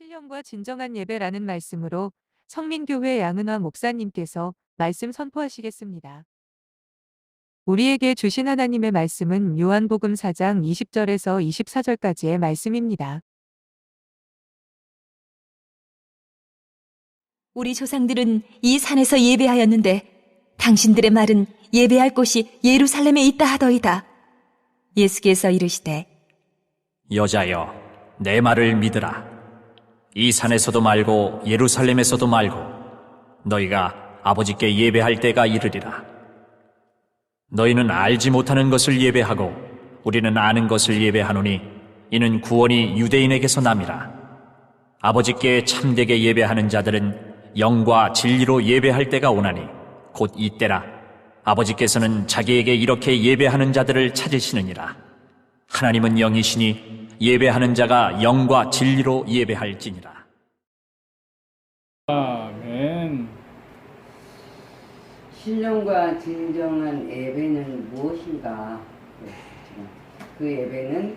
신령과 진정한 예배라는 말씀으로 성민교회 양은화 목사님께서 말씀 선포하시겠습니다. 우리에게 주신 하나님의 말씀은 요한복음 4장 20절에서 24절까지의 말씀입니다. 우리 조상들은 이 산에서 예배하였는데 당신들의 말은 예배할 곳이 예루살렘에 있다 하더이다. 예수께서 이르시되 여자여, 내 말을 믿으라. 이 산에서도 말고 예루살렘에서도 말고 너희가 아버지께 예배할 때가 이르리라. 너희는 알지 못하는 것을 예배하고 우리는 아는 것을 예배하노니 이는 구원이 유대인에게서 남이라. 아버지께 참되게 예배하는 자들은 영과 진리로 예배할 때가 오나니 곧 이때라. 아버지께서는 자기에게 이렇게 예배하는 자들을 찾으시느니라. 하나님은 영이시니 예배하는 자가 영과 진리로 예배할지니라. 아멘. 신령과 진정한 예배는 무엇인가? 그 예배는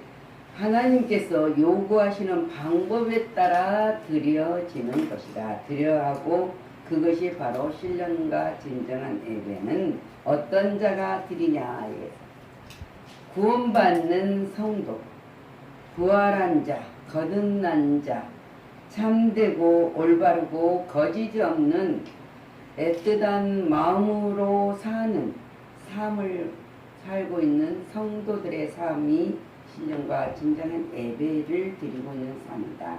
하나님께서 요구하시는 방법에 따라 드려지는 것이다. 드려하고 그것이 바로 신령과 진정한 예배는 어떤 자가 드리냐? 구원받는 성도, 부활한 자, 거듭난 자, 참되고 올바르고 거짓이 없는 애틋한 마음으로 사는 삶을 살고 있는 성도들의 삶이 신령과 진정한 예배를 드리고 있는 삶이다.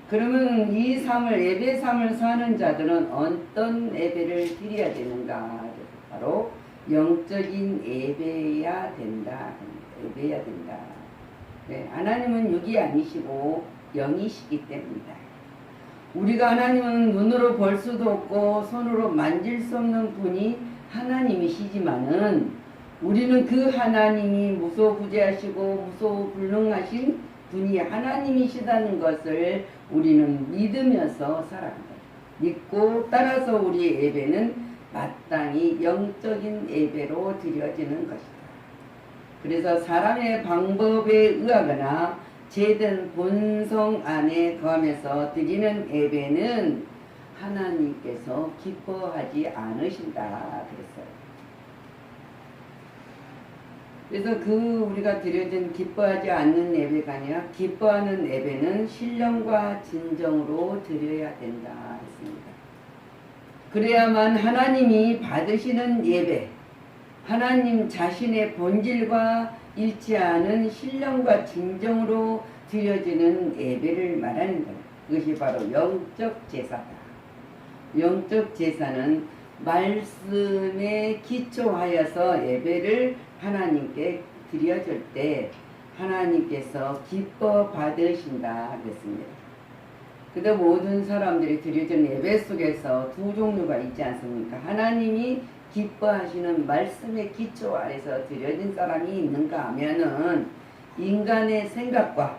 그러면 이 삶을, 예배 삶을 사는 자들은 어떤 예배를 드려야 되는가? 바로 영적인 예배야 된다. 예배야 된다. 네, 하나님은 육이 아니시고 영이시기 때문이다. 우리가 하나님은 눈으로 볼 수도 없고 손으로 만질 수 없는 분이 하나님이시지만은 우리는 그 하나님이 무소부재하시고 무소불능하신 분이 하나님이시다는 것을 우리는 믿으면서 살아간다. 믿고 따라서 우리의 예배는 마땅히 영적인 예배로 드려지는 것이다. 그래서 사람의 방법에 의하거나 제된 본성 안에 거하면서 드리는 예배는 하나님께서 기뻐하지 않으신다 그랬어요. 그래서 우리가 드려진 기뻐하지 않는 예배가 아니라 기뻐하는 예배는 신령과 진정으로 드려야 된다 했습니다. 그래야만 하나님이 받으시는 예배, 하나님 자신의 본질과 일치하는 신령과 진정으로 드려지는 예배를 말하는 것. 그것이 바로 영적 제사다. 영적 제사는 말씀에 기초하여서 예배를 하나님께 드려줄 때 하나님께서 기뻐 받으신다 그랬습니다. 근데 모든 사람들이 드려진 예배 속에서 두 종류가 있지 않습니까? 하나님이 기뻐하시는 말씀의 기초 아래서 드려진 사람이 있는가 하면은 인간의 생각과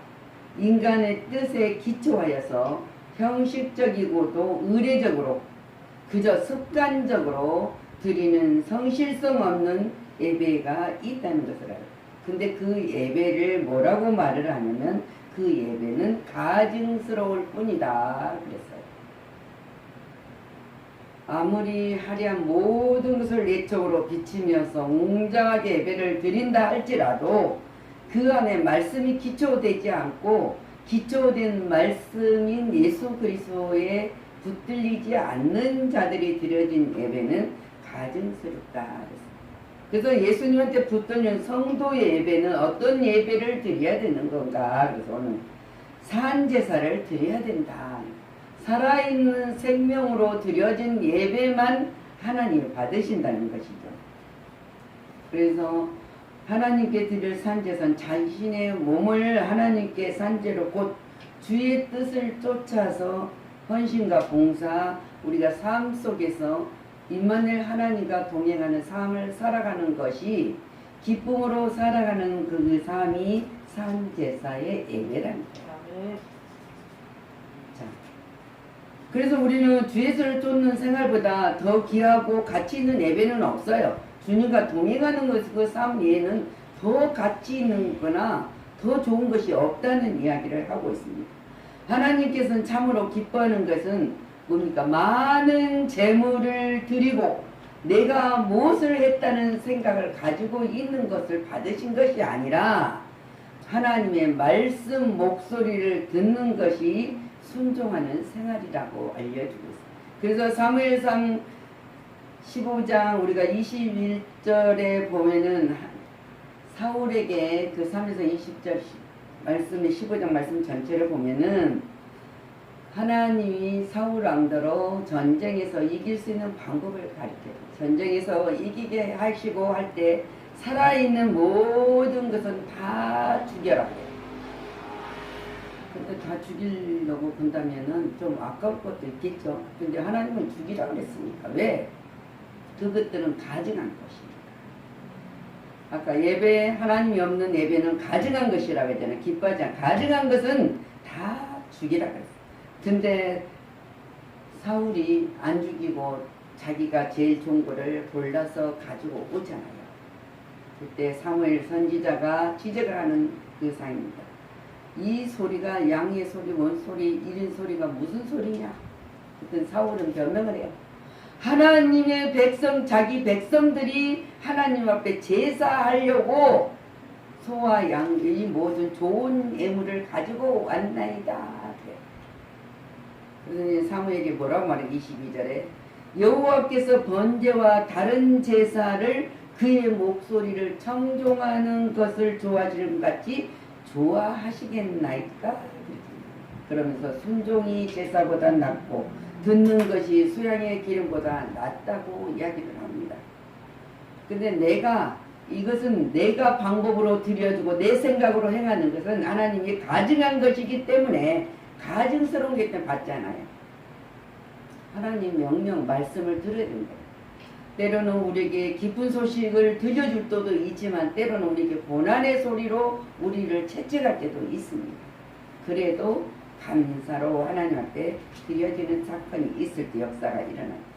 인간의 뜻에 기초하여서 형식적이고도 의례적으로 그저 습관적으로 드리는 성실성 없는 예배가 있다는 것을 알아요. 근데 그 예배를 뭐라고 말을 하냐면 그 예배는 가증스러울 뿐이다 그랬어요. 아무리 화려한 모든 것을 내적으로 비치면서 웅장하게 예배를 드린다 할지라도 그 안에 말씀이 기초되지 않고 기초된 말씀인 예수 그리스도에 붙들리지 않는 자들이 드려진 예배는 가증스럽다. 그래서 예수님한테 붙들린 성도의 예배는 어떤 예배를 드려야 되는 건가? 그래서 오늘 산제사를 드려야 된다. 살아있는 생명으로 드려진 예배만 하나님이 받으신다는 것이죠. 그래서 하나님께 드릴 산제사는 자신의 몸을 하나님께 산제로 곧 주의 뜻을 쫓아서 헌신과 봉사, 우리가 삶 속에서 임마누엘 하나님과 동행하는 삶을 살아가는 것이 기쁨으로 살아가는 그 삶이 산제사의 예배랍니다. 자, 그래서 우리는 주 예수를 쫓는 생활보다 더 귀하고 가치 있는 예배는 없어요. 주님과 동행하는 것, 그 삶 외에는 더 가치 있는 거나 더 좋은 것이 없다는 이야기를 하고 있습니다. 하나님께서는 참으로 기뻐하는 것은 뭡니까? 많은 재물을 드리고 내가 무엇을 했다는 생각을 가지고 있는 것을 받으신 것이 아니라 하나님의 말씀 목소리를 듣는 것이 순종하는 생활이라고 알려주고 있습니다. 그래서 사무엘상 15장 우리가 21절에 보면은 사울에게 그 3에서 20절 말씀의 15장 말씀 전체를 보면은 하나님이 사울 왕대로 전쟁에서 이길 수 있는 방법을 가르쳐요. 전쟁에서 이기게 하시고 할 때 살아있는 모든 것은 다 죽여라. 근데 다 죽이려고 본다면은 좀 아까울 것도 있겠죠. 근데 하나님은 죽이라고 그랬으니까. 왜? 그것들은 가증한 것입니다. 아까 예배, 하나님이 없는 예배는 가증한 것이라고 했잖아요. 기뻐하지 않아. 가증한 것은 다 죽이라고 했어요. 근데 사울이 안 죽이고 자기가 제일 좋은 거를 골라서 가지고 오잖아요. 그때 사무엘 선지자가 지적을 하는 그 상입니다. 이 소리가 양의 소리, 뭔 소리, 이런 소리가 무슨 소리냐? 그때 사울은 변명을 해요. 하나님의 백성, 자기 백성들이 하나님 앞에 제사하려고 소와 양, 이 모든 좋은 예물을 가지고 왔나이다. 그래서 사무엘이 뭐라고 말해? 22절에 여호와께서 번제와 다른 제사를 그의 목소리를 청종하는 것을 좋아하시는 것 같이 좋아하시겠나이까? 그러면서 순종이 제사보다 낫고 듣는 것이 수양의 기름보다 낫다고 이야기를 합니다. 근데 이것은 내가 방법으로 드려주고 내 생각으로 행하는 것은 하나님이 가증한 것이기 때문에 가증스러운 게 때문에 받잖아요. 하나님 명령 말씀을 들어야 된다. 때로는 우리에게 기쁜 소식을 들려줄 때도 있지만 때로는 우리에게 고난의 소리로 우리를 채찍할 때도 있습니다. 그래도 감사로 하나님 앞에 드려지는 사건이 있을 때 역사가 일어나요.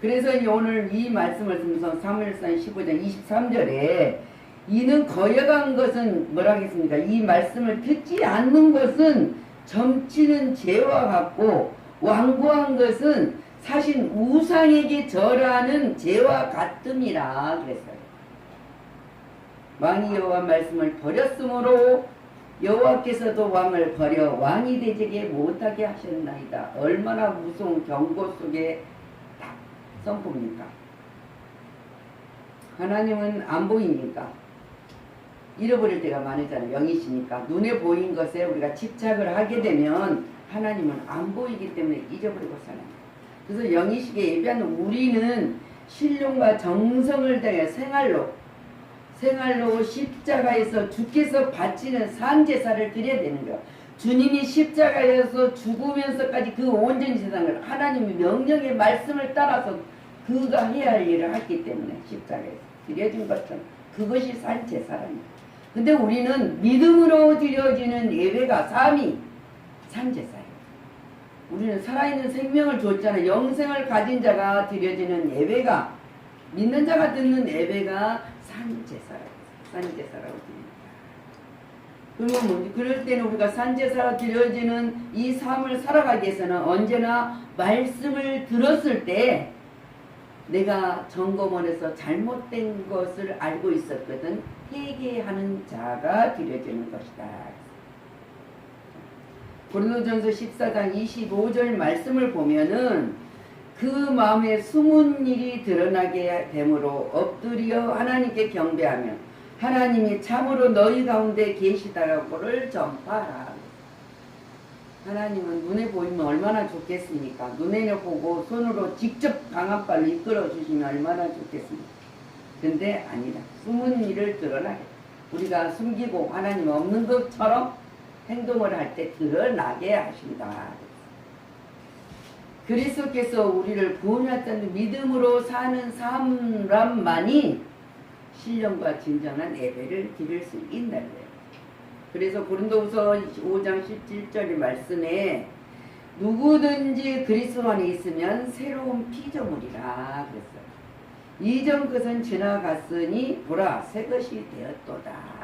그래서 오늘 이 말씀을 쓰면서 사무엘상 15장 23절에 이는 거역한 것은 뭐라 하겠습니까? 이 말씀을 듣지 않는 것은 점치는 죄와 같고 완고한 것은 사실 우상에게 절하는 죄와 같음이라 그랬어요. 왕이 여호와 말씀을 버렸으므로 여호와께서도 왕을 버려 왕이 되지게 못하게 하셨나이다. 얼마나 무서운 경고 속에 딱 선포입니까? 하나님은 안 보이니까 잃어버릴 때가 많으잖아요. 영이시니까 눈에 보인 것에 우리가 집착을 하게 되면 하나님은 안 보이기 때문에 잊어버리고 살아요. 그래서 영이시게 예배하는 우리는 신령과 정성을 다해 생활로 십자가에서 주께서 바치는 산제사를 드려야 되는 거예요. 주님이 십자가에서 죽으면서까지 그 온전히 세상을 하나님의 명령의 말씀을 따라서 그가 해야 할 일을 했기 때문에 십자가에서 드려진 것은 그것이 산제사랍니다. 근데 우리는 믿음으로 드려지는 예배가 산제사예요. 우리는 살아있는 생명을 줬잖아요. 영생을 가진 자가 드려지는 예배가, 믿는 자가 듣는 예배가 산제사라고 드립니다. 그러면 뭐지? 그럴 때는 우리가 산제사로 드려지는 이 삶을 살아가기 위해서는 언제나 말씀을 들었을 때 내가 점검원에서 잘못된 것을 알고 있었거든. 회개하는 자가 드려지는 것이다. 고린도전서 14장 25절 말씀을 보면은 그 마음에 숨은 일이 드러나게 되므로 엎드려 하나님께 경배하며 하나님이 참으로 너희 가운데 계시다라고를 전파하라. 하나님은 눈에 보이면 얼마나 좋겠습니까? 눈에 보고 손으로 직접 강한 발로 이끌어 주시면 얼마나 좋겠습니까? 근데 아니다. 숨은 일을 드러나게. 우리가 숨기고 하나님 없는 것처럼 행동을 할 때 드러나게 하신다. 그리스도께서 우리를 구원하셨다는 믿음으로 사는 사람만이 신령과 진정한 예배를 드릴 수 있는 거예요. 그래서 고린도후서 5장 17절의 말씀에 누구든지 그리스도 안에 있으면 새로운 피조물이라 그랬어요. 이전 것은 지나갔으니 보라 새 것이 되었도다.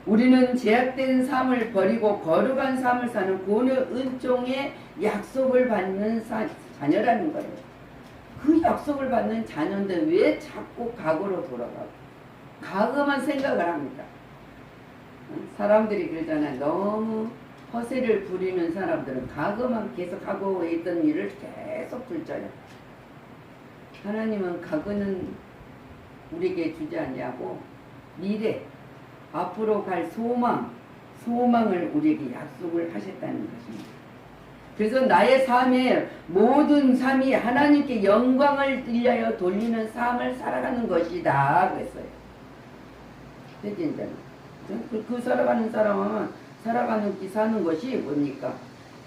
우리는 제약된 삶을 버리고 거룩한 삶을 사는 고느 은총의 약속을 받는 자녀라는 거예요. 그 약속을 받는 자녀인데 왜 자꾸 과거로 돌아가고 과거만 생각을 합니까? 사람들이 그러잖아요. 너무 허세를 부리는 사람들은 과거만 계속 과거에 있던 일을 계속 불져요. 하나님은 과거는 우리에게 주지 않냐고 미래, 앞으로 갈 소망을 우리에게 약속을 하셨다는 것입니다. 그래서 나의 삶의 모든 삶이 하나님께 영광을 위하여 돌리는 삶을 살아가는 것이다 그랬어요. 대진자는 그 살아가는 사람은 살아가는 길 사는 것이 뭡니까?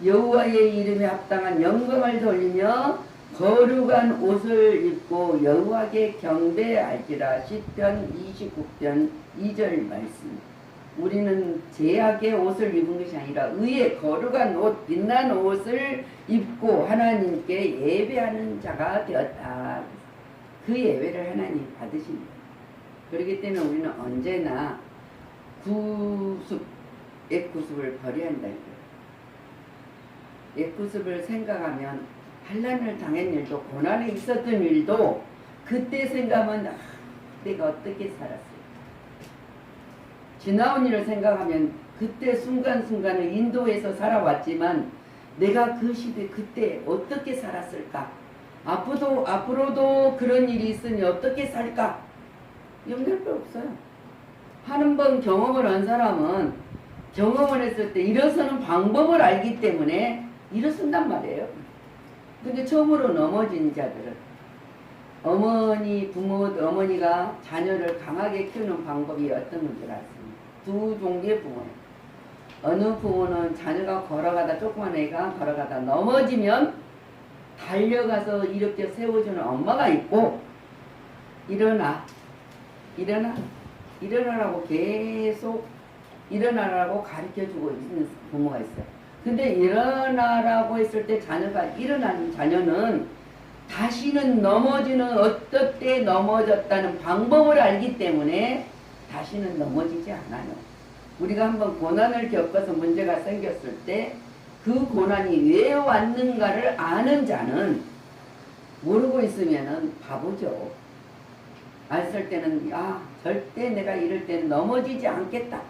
여호와의 이름에 합당한 영광을 돌리며 거룩한 옷을 입고 여호와께 경배할지라. 시편 29편 2절 말씀. 우리는 제약의 옷을 입은 것이 아니라 의의 거룩한 옷, 빛난 옷을 입고 하나님께 예배하는 자가 되었다. 그 예배를 하나님 받으십니다. 그렇기 때문에 우리는 언제나 옛구습을 버려야 한다. 옛구습을 생각하면 환난을 당한 일도 고난에 있었던 일도 그때 생각하면 내가 어떻게 살았을까. 지나온 일을 생각하면 그때 순간순간을 인도에서 살아왔지만 내가 그 시대 그때 어떻게 살았을까. 앞으로도 그런 일이 있으니 어떻게 살까. 염려할 거 없어요. 한 번 경험을 한 사람은 경험을 했을 때 일어서는 방법을 알기 때문에 일어선단 말이에요. 근데 처음으로 넘어진 자들은 어머니가 자녀를 강하게 키우는 방법이 어떤 건지 알았습니다. 두 종류의 부모예요. 어느 부모는 자녀가 걸어가다 조그만 애가 걸어가다 넘어지면 달려가서 이렇게 세워주는 엄마가 있고 일어나라고 계속 일어나라고 가르쳐주고 있는 부모가 있어요. 근데 일어나라고 했을 때 자녀가 일어나는 자녀는 다시는 어떨 때 넘어졌다는 방법을 알기 때문에 다시는 넘어지지 않아요. 우리가 한번 고난을 겪어서 문제가 생겼을 때 그 고난이 왜 왔는가를 아는 자는 모르고 있으면은 바보죠. 알았을 때는 절대 내가 이럴 때는 넘어지지 않겠다.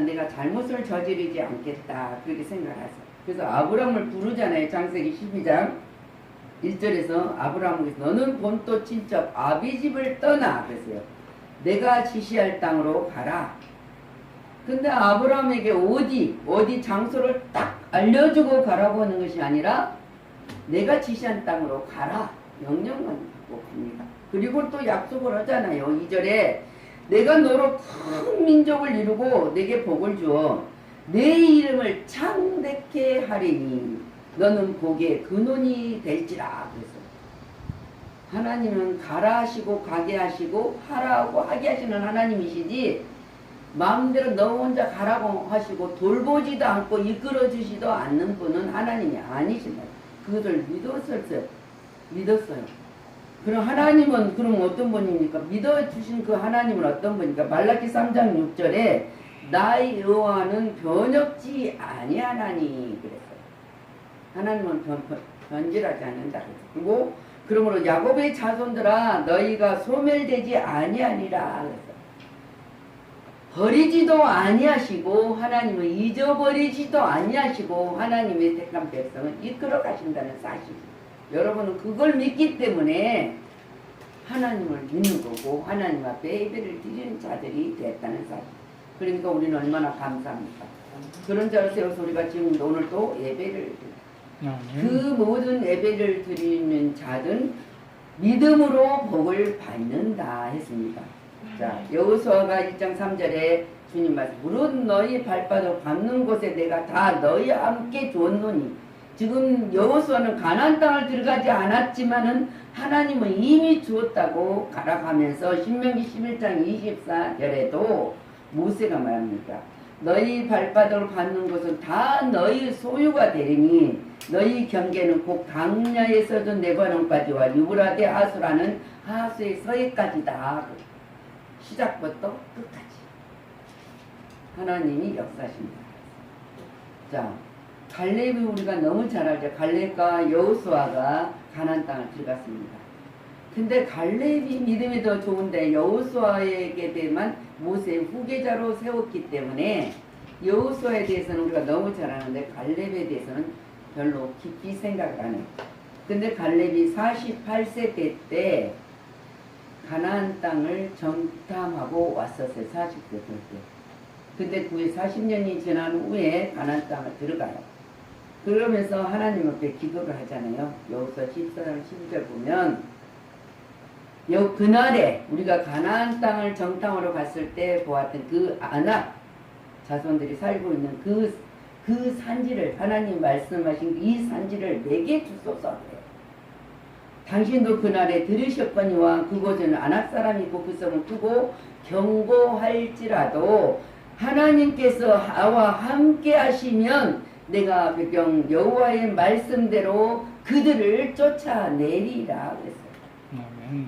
내가 잘못을 저지르지 않겠다. 그렇게 생각하세요. 그래서 아브라함을 부르잖아요. 창세기 12장 1절에서 아브라함에게 너는 본토 친척 아비 집을 떠나 그랬어요. 내가 지시할 땅으로 가라. 근데 아브라함에게 어디 장소를 딱 알려주고 가라고 하는 것이 아니라 내가 지시한 땅으로 가라. 명령만 받고 갑니다. 그리고 또 약속을 하잖아요. 2절에 내가 너로 큰 민족을 이루고 내게 복을 주어 내 이름을 창대케 하리니 너는 복의 근원이 될지라. 그래서 하나님은 가라 하시고 가게 하시고 하라고 하게 하시는 하나님이시지 마음대로 너 혼자 가라고 하시고 돌보지도 않고 이끌어 주지도 않는 분은 하나님이 아니십니다. 그것을 믿었어요. 그럼 하나님은 그럼 어떤 분입니까? 믿어주신 그 하나님은 어떤 분입니까? 말라기 3장 6절에 나의 여호와는 변혁지 아니하나니 그랬어요. 하나님은 변질하지 않는다. 그리고 그러므로 야곱의 자손들아 너희가 소멸되지 아니하니라 그랬어요. 버리지도 아니하시고 하나님은 잊어버리지도 아니하시고 하나님의 택한 백성을 이끌어 가신다는 사실. 여러분은 그걸 믿기 때문에 하나님을 믿는 거고 하나님 앞에 예배를 드리는 자들이 됐다는 사실. 그러니까 우리는 얼마나 감사합니까? 그런 자를 세워서 우리가 지금 오늘 또 예배를 그 모든 예배를 드리는 자든 믿음으로 복을 받는다 했습니다. 자, 여호수아가 1장 3절에 주님 말씀 무릇 너희 발바닥 밟는 곳에 내가 다 너희와 함께 주었노니. 지금 여호수아는 가나안 땅을 들어가지 않았지만은 하나님은 이미 주었다고 가라가면서 신명기 11장 24절에도 모세가 말합니다. 너희 발바닥을 밟는 곳은 다 너희 소유가 되리니 너희 경계는 곧 강야에서도 네바논까지와 유브라데 하수라는 하수의 서해까지다. 시작부터 끝까지. 하나님이 역사하십니다. 자, 갈렙이 우리가 너무 잘 알죠. 갈렙과 여호수아가 가나안 땅을 들어갔습니다. 근데 갈렙이 믿음이 더 좋은데 여호수아에게만 모세의 후계자로 세웠기 때문에 여호수아에 대해서는 우리가 너무 잘 아는데 갈렙에 대해서는 별로 깊이 생각을 안 해요. 근데 갈렙이 48세 때 가나안 땅을 정탐하고 왔었어요. 40세 때. 근데 그 40년이 지난 후에 가나안 땅을 들어가요. 그러면서 하나님 앞에 기도를 하잖아요. 여호수아 14장 12절 보면 그날에 우리가 가나안 땅을 정탐하러 갔을 때 보았던 그 아낙 자손들이 살고 있는 그 산지를 하나님 말씀하신 이 산지를 내게 주소서 그래요. 당신도 그날에 들으셨거니와 그곳에는 아낙 사람이 있고 그 성은 크고 견고할지라도 하나님께서 나와 함께 하시면 내가 백경 여호와의 말씀대로 그들을 쫓아내리라 그랬어요.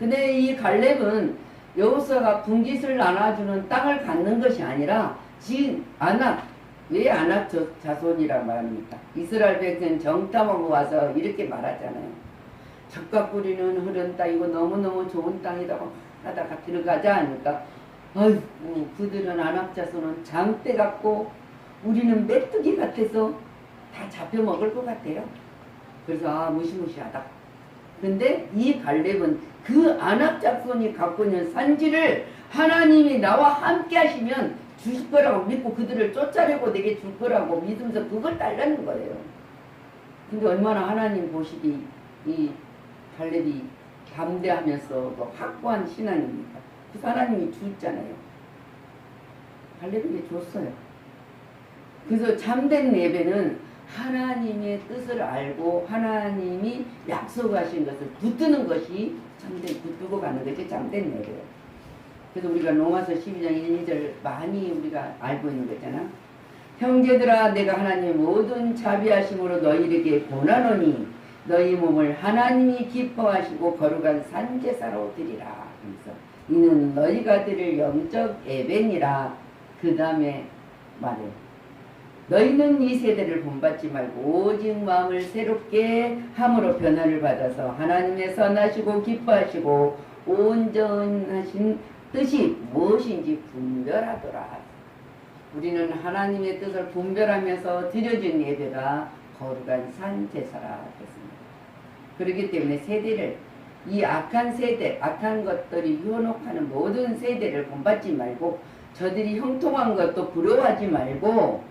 근데 이 갈렙은 여호수아가 분깃을 나눠주는 땅을 갖는 것이 아니라 지금 왜 아낙 자손이라 말합니까? 이스라엘 백성은 정탐하고 와서 이렇게 말하잖아요. 적과 꿀이는 흐른 땅이고 너무너무 좋은 땅이라고 하다가 들어가자 하니까 아이고 그들은 아낙 자손은 장대 같고 우리는 메뚜기 같아서 다 잡혀 먹을 것 같아요. 그래서 무시무시하다. 근데 이 갈렙은 그 아낙 자손이 갖고 있는 산지를 하나님이 나와 함께 하시면 주실 거라고 믿고 그들을 쫓아내고 내게 줄 거라고 믿으면서 그걸 달라는 거예요. 근데 얼마나 하나님 보시기 이 갈렙이 담대하면서 확고한 신앙입니까? 그 하나님이 주잖아요. 갈렙에게 줬어요. 그래서 참된 예배는 하나님의 뜻을 알고 하나님이 약속하신 것을 붙드는 것이 참된 붙들고 가는 것이 참된 예배예요. 그래서 우리가 로마서 12장 1, 2절 많이 우리가 알고 있는 거잖아. 형제들아 내가 하나님의 모든 자비하심으로 너희에게 권하노니 너희 몸을 하나님이 기뻐하시고 거룩한 산제사로 드리라. 그래서 이는 너희가 드릴 영적 예배니라. 그 다음에 말해요. 너희는 이 세대를 본받지 말고 오직 마음을 새롭게 함으로 변화를 받아서 하나님의 선하시고 기뻐하시고 온전하신 뜻이 무엇인지 분별하더라. 우리는 하나님의 뜻을 분별하면서 드려진 예배가 거룩한 산제사라 했습니다. 그렇기 때문에 세대를 이 악한 세대, 악한 것들이 현혹하는 모든 세대를 본받지 말고 저들이 형통한 것도 부러워하지 말고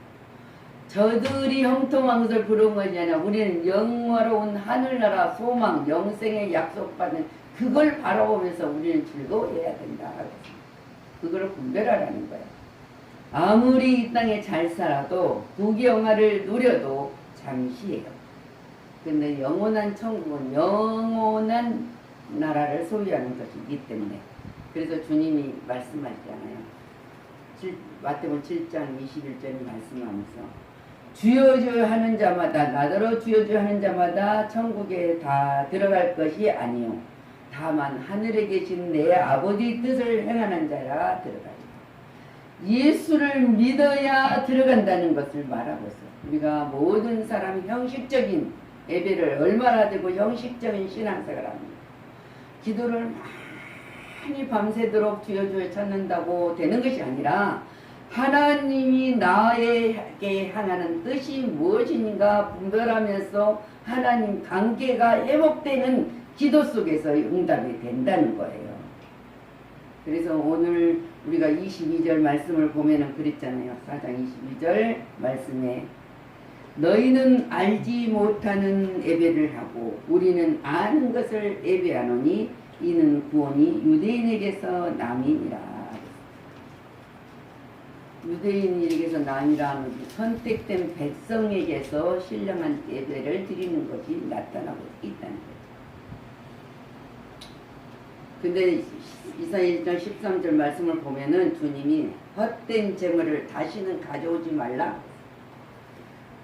저들이 형통한 것을 부러운 것이 아니라 우리는 영화로운 하늘나라 소망, 영생의 약속받는 그걸 바라보면서 우리는 즐거워해야 된다. 그걸 분별하라는 거야. 아무리 이 땅에 잘 살아도 부귀영화를 누려도 잠시예요. 근데 영원한 천국은 영원한 나라를 소유하는 것이기 때문에 그래서 주님이 말씀하시잖아요. 마태복음 7장 21절에 말씀하면서 주여 주여 하는 자마다 나더러 주여 주여 하는 자마다 천국에 다 들어갈 것이 아니요 다만 하늘에 계신 내 아버지 뜻을 행하는 자라 들어가리라. 예수를 믿어야 들어간다는 것을 말하고 있어요. 우리가 모든 사람 형식적인 예배를 얼마나 되고 형식적인 신앙생활을 합니다. 기도를 많이 밤새도록 주여 주여 찾는다고 되는 것이 아니라 하나님이 나에게 향하는 뜻이 무엇인가 분별하면서 하나님 관계가 회복되는 기도 속에서 응답이 된다는 거예요. 그래서 오늘 우리가 22절 말씀을 보면은 그랬잖아요. 4장 22절 말씀에 너희는 알지 못하는 예배를 하고 우리는 아는 것을 예배하노니 이는 구원이 유대인에게서 남이니라. 유대인에게서 남이라 하는 선택된 백성에게서 신령한 예배를 드리는 것이 나타나고 있다는 거예요. 근데 이사야 1장 13절 말씀을 보면은 주님이 헛된 재물을 다시는 가져오지 말라.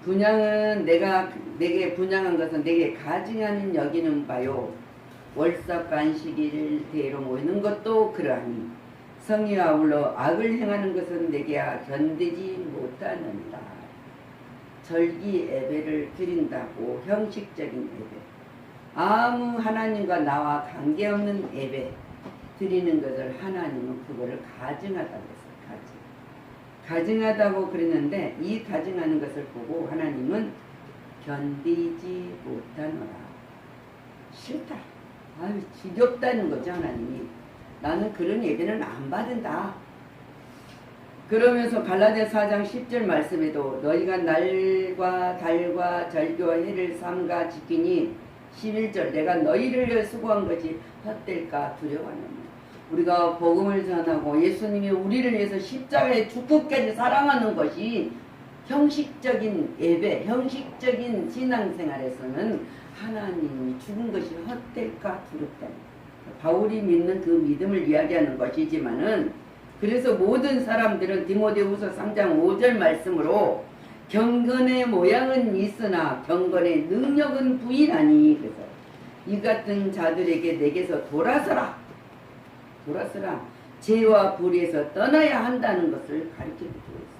분양은 내게 분양한 것은 내게 가증하는 여기는 바요. 월삭 안식일을 대로 모이는 것도 그러하니 성이 아울러 악을 행하는 것은 내게 견디지 못하느니라. 절기 예배를 드린다고 형식적인 예배, 아무 하나님과 나와 관계없는 예배 드리는 것을 하나님은 그거를 가증하다고 했어요. 가증하다고 그랬는데 이 가증하는 것을 보고 하나님은 견디지 못하노라. 싫다. 아유, 지겹다는 거죠, 하나님이. 나는 그런 예배는 안 받는다. 그러면서 갈라디아 4장 10절 말씀에도 너희가 날과 달과 절기와 해를 삼가 지키니 11절 내가 너희를 위해 수고한 것이 헛될까 두려워하노라. 우리가 복음을 전하고 예수님이 우리를 위해서 십자가에 죽기까지 사랑하는 것이 형식적인 예배, 형식적인 신앙생활에서는 하나님이 죽은 것이 헛될까 두렵다. 바울이 믿는 그 믿음을 이야기하는 것이지만은 그래서 모든 사람들은 디모데후서 3장 5절 말씀으로 경건의 모양은 있으나 경건의 능력은 부인하니, 그래서 이 같은 자들에게 내게서 돌아서라 죄와 불의에서 떠나야 한다는 것을 가르쳐주고 있습니다.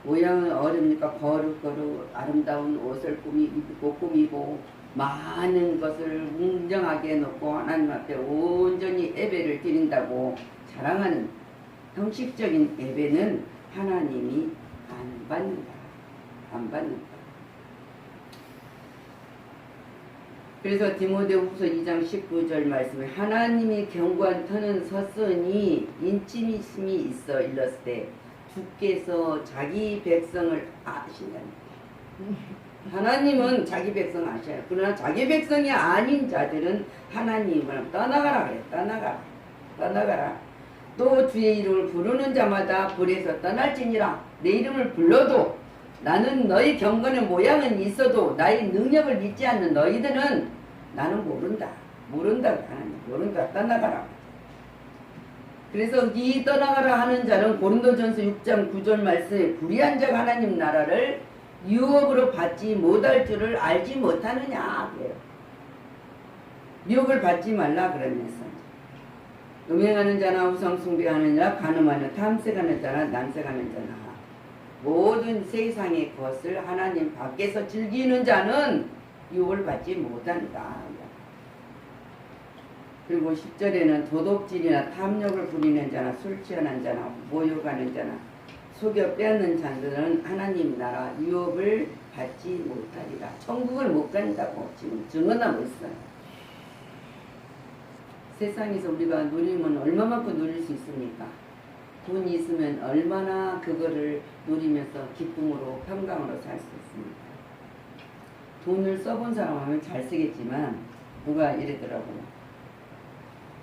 모양은 어렵니까? 거룩거룩 아름다운 옷을 꾸미고 많은 것을 웅장하게 놓고 하나님 앞에 온전히 예배를 드린다고 자랑하는 형식적인 예배는 하나님이 안 받는다. 그래서 디모데후서 2장 19절 말씀에 하나님이 견고한 터는 섰으니 인치심이 있어 일렀을 주께서 자기 백성을 아신다니. 하나님은 자기 백성 아셔요. 그러나 자기 백성이 아닌 자들은 하나님을 떠나가라 그래. 떠나가라. 또 주의 이름을 부르는 자마다 불에서 떠날지니라. 내 이름을 불러도 나는 너희 경건의 모양은 있어도 나의 능력을 믿지 않는 너희들은 나는 모른다. 하나님 모른다. 떠나가라. 그래서 이 떠나가라 하는 자는 고린도전서 6장 9절 말씀에 불의한 자가 하나님 나라를 유업으로 받지 못할 줄을 알지 못하느냐 그래요. 미혹을 받지 말라 그러면서 음행하는 자나 우상숭배하는 자, 간음하는 탐색하는 자나 남색하는 자나 모든 세상의 것을 하나님 밖에서 즐기는 자는 유혹을 받지 못한다. 그리고 10절에는 도둑질이나 탐욕을 부리는 자나 술 취하는 자나 모욕하는 자나 속여 빼앗는 자들은 하나님 나라 유업을 받지 못하리라. 천국을 못 간다고 지금 증언하고 있어요. 세상에서 우리가 누리면 얼마만큼 누릴 수 있습니까? 돈이 있으면 얼마나 그거를 누리면서 기쁨으로 평강으로 살 수 있습니까? 돈을 써본 사람은 잘 쓰겠지만 누가 이러더라고요.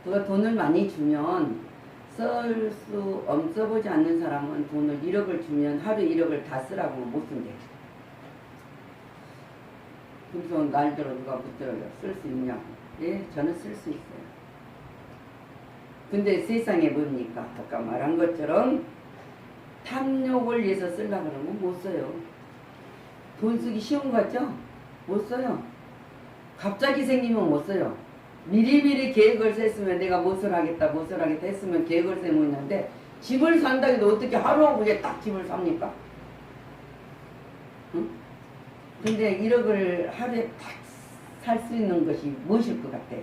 누가 돈을 많이 주면 써보지 않는 사람은 돈을 1억을 주면 하루 1억을 다 쓰라고 못 쓴대. 그래서 날들어 누가 묻더라고요. 쓸 수 있냐고. 예, 저는 쓸 수 있어요. 근데 세상에 뭡니까? 아까 말한 것처럼 탐욕을 위해서 쓰려고 그러면 못 써요. 돈 쓰기 쉬운 거 같죠? 못 써요. 갑자기 생기면 못 써요. 미리미리 계획을 셌으면 내가 무엇을 하겠다 했으면 계획을 세면 있는데 집을 산다 해도 어떻게 하루하고 딱 집을 삽니까? 응? 근데 1억을 하루에 딱 살 수 있는 것이 무엇일 것 같아?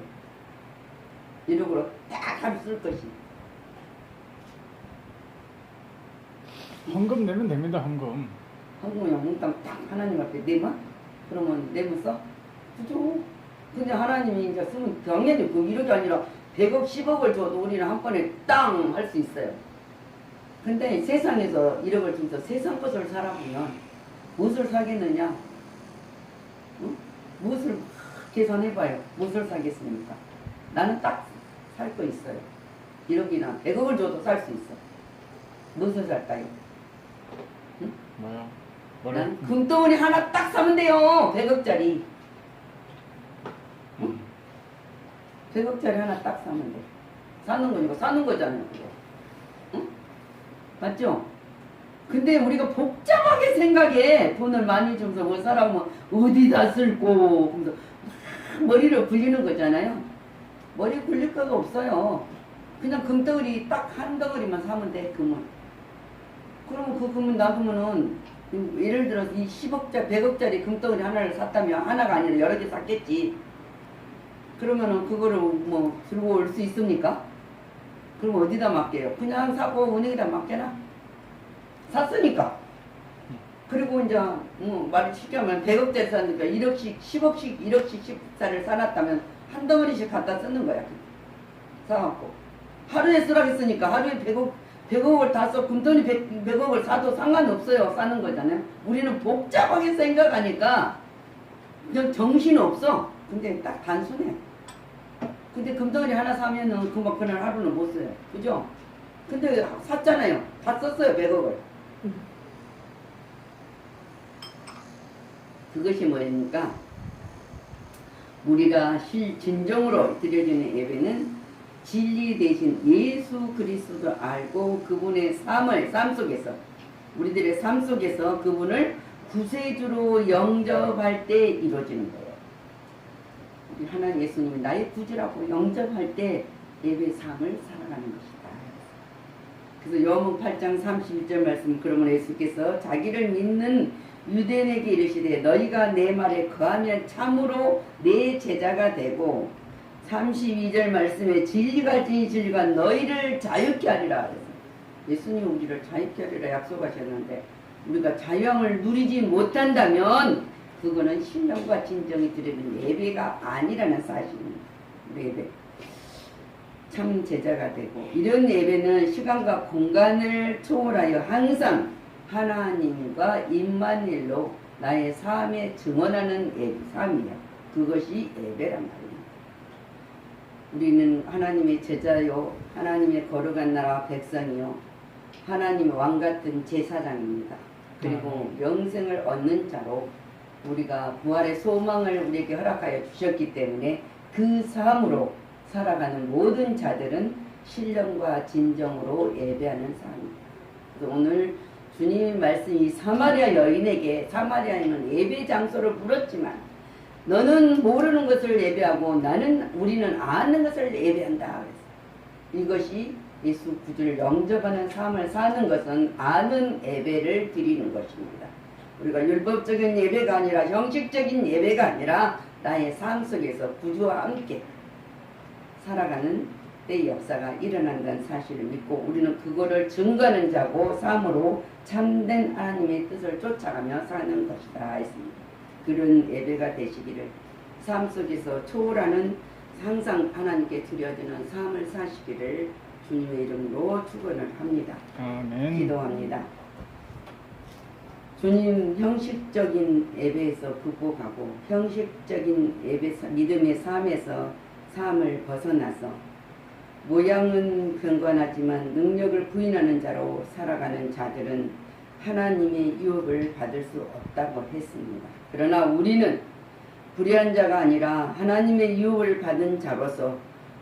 1억으로 딱 하루 쓸 것이. 헌금 내면 됩니다. 헌금. 헌금이야 몽땅 딱 하나님 앞에 내면? 그러면 내면 써? 그죠? 근데 하나님이 이제 쓰면 당연히 그 1억이 아니라 100억 10억을 줘도 우리는 한 번에 땅 할 수 있어요. 근데 세상에서 1억을 주면서 세상 것을 살아보면 무엇을 사겠느냐? 응? 무엇을 계산해봐요. 무엇을 사겠습니까? 나는 딱 살 거 있어요. 1억이나 100억을 줘도 살 수 있어. 무엇을 살까요? 응? 뭐야? 난 금덩어리 하나 딱 사면 돼요. 100억짜리. 응? 100억짜리 하나 딱 사면 돼. 사는 거니까 사는 거잖아요. 그거. 응? 맞죠? 근데 우리가 복잡하게 생각해. 돈을 많이 주면서 뭐 사람은 어디다 쓸고 그래서 머리를 굴리는 거잖아요. 머리 굴릴 거가 없어요. 그냥 금덩어리 딱 한 덩어리만 사면 돼, 금은. 그러면 그 금은 놔두면은 예를 들어서 이 10억짜리, 100억짜리 금덩어리 하나를 샀다면 하나가 아니라 여러 개 샀겠지. 그러면은 그거를 뭐 들고 올 수 있습니까? 그럼 어디다 맡겨요? 그냥 사고 은행에다 맡겨놔? 샀으니까. 그리고 이제 뭐 말을 쉽게 하면 100억짜리 샀으니까 1억씩, 10억씩, 1억씩 10억짜리를 사놨다면 한 덩어리씩 갖다 쓰는 거야. 사갖고. 하루에 쓰라겠으니까 하루에 100억을 다 써. 금돈이 100억을 사도 상관없어요. 사는 거잖아요. 우리는 복잡하게 생각하니까 그냥 정신없어. 근데 딱 단순해. 근데 금덩어리 하나 사면은 금방 그날 하루는 못 써요. 그죠? 근데 샀잖아요. 다 썼어요. 100억을. 그것이 뭐입니까? 우리가 진정으로 드려지는 예배는 진리 대신 예수 그리스도를 알고 그분의 삶 속에서 우리들의 삶 속에서 그분을 구세주로 영접할 때 이루어지는 거예요. 우리 하나님 예수님이 나의 구주라고 영접할 때 예배 삶을 살아가는 것이다. 그래서 요한복음 8장 31절 말씀, 그러면 예수께서 자기를 믿는 유대인에게 이르시되 너희가 내 말에 거하면 참으로 내 제자가 되고, 32절 말씀에 진리가 진리가 너희를 자유케 하리라. 그래서 예수님이 우리를 자유케 하리라 약속하셨는데 우리가 자유함을 누리지 못한다면 그거는 신령과 진정이 드리는 예배가 아니라는 사실입니다. 예배. 참 제자가 되고, 이런 예배는 시간과 공간을 초월하여 항상 하나님과 임마누엘로 나의 삶에 증언하는 삶이야. 그것이 예배란 말이야. 우리는 하나님의 제자요, 하나님의 거룩한 나라 백성이요, 하나님의 왕같은 제사장입니다. 그리고 영생을 얻는 자로 우리가 부활의 소망을 우리에게 허락하여 주셨기 때문에 그 삶으로 살아가는 모든 자들은 신령과 진정으로 예배하는 삶입니다. 그래서 오늘 주님의 말씀이 사마리아 여인에게, 사마리아인은 예배 장소를 물었지만 너는 모르는 것을 예배하고 우리는 아는 것을 예배한다. 그래서 이것이 예수 구주를 영접하는 삶을 사는 것은 아는 예배를 드리는 것입니다. 우리가 율법적인 예배가 아니라, 형식적인 예배가 아니라 나의 삶 속에서 구주와 함께 살아가는 때의 역사가 일어난다는 사실을 믿고 우리는 그거를 증거하는 자고 삶으로 참된 하나님의 뜻을 쫓아가며 사는 것이다 했습니다. 그런 예배가 되시기를, 삶 속에서 초월하는 항상 하나님께 드려지는 삶을 사시기를 주님의 이름으로 축원을 합니다. 아멘. 기도합니다. 주님, 형식적인 예배에서 극복하고 형식적인 예배, 믿음의 삶에서 삶을 벗어나서 모양은 경건하지만 능력을 부인하는 자로 살아가는 자들은 하나님의 유업을 받을 수 없다고 했습니다. 그러나 우리는 불의한 자가 아니라 하나님의 유업을 받은 자로서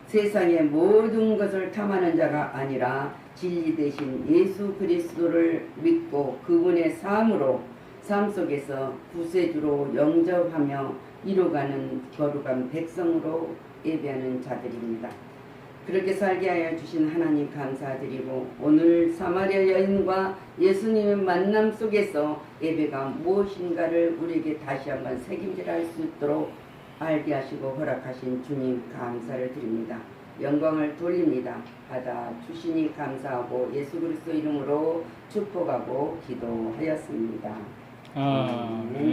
세상의 모든 것을 탐하는 자가 아니라 진리 대신 예수 그리스도를 믿고 그분의 삶으로 삶 속에서 구세주로 영접하며 이루어가는 거룩한 백성으로 예배하는 자들입니다. 그렇게 살게 하여 주신 하나님 감사드리고, 오늘 사마리아 여인과 예수님의 만남 속에서 예배가 무엇인가를 우리에게 다시 한번 새김질할 수 있도록 알게 하시고 허락하신 주님 감사를 드립니다. 영광을 돌립니다. 받아 주시니 감사하고 예수 그리스도 이름으로 축복하고 기도하였습니다. 아멘.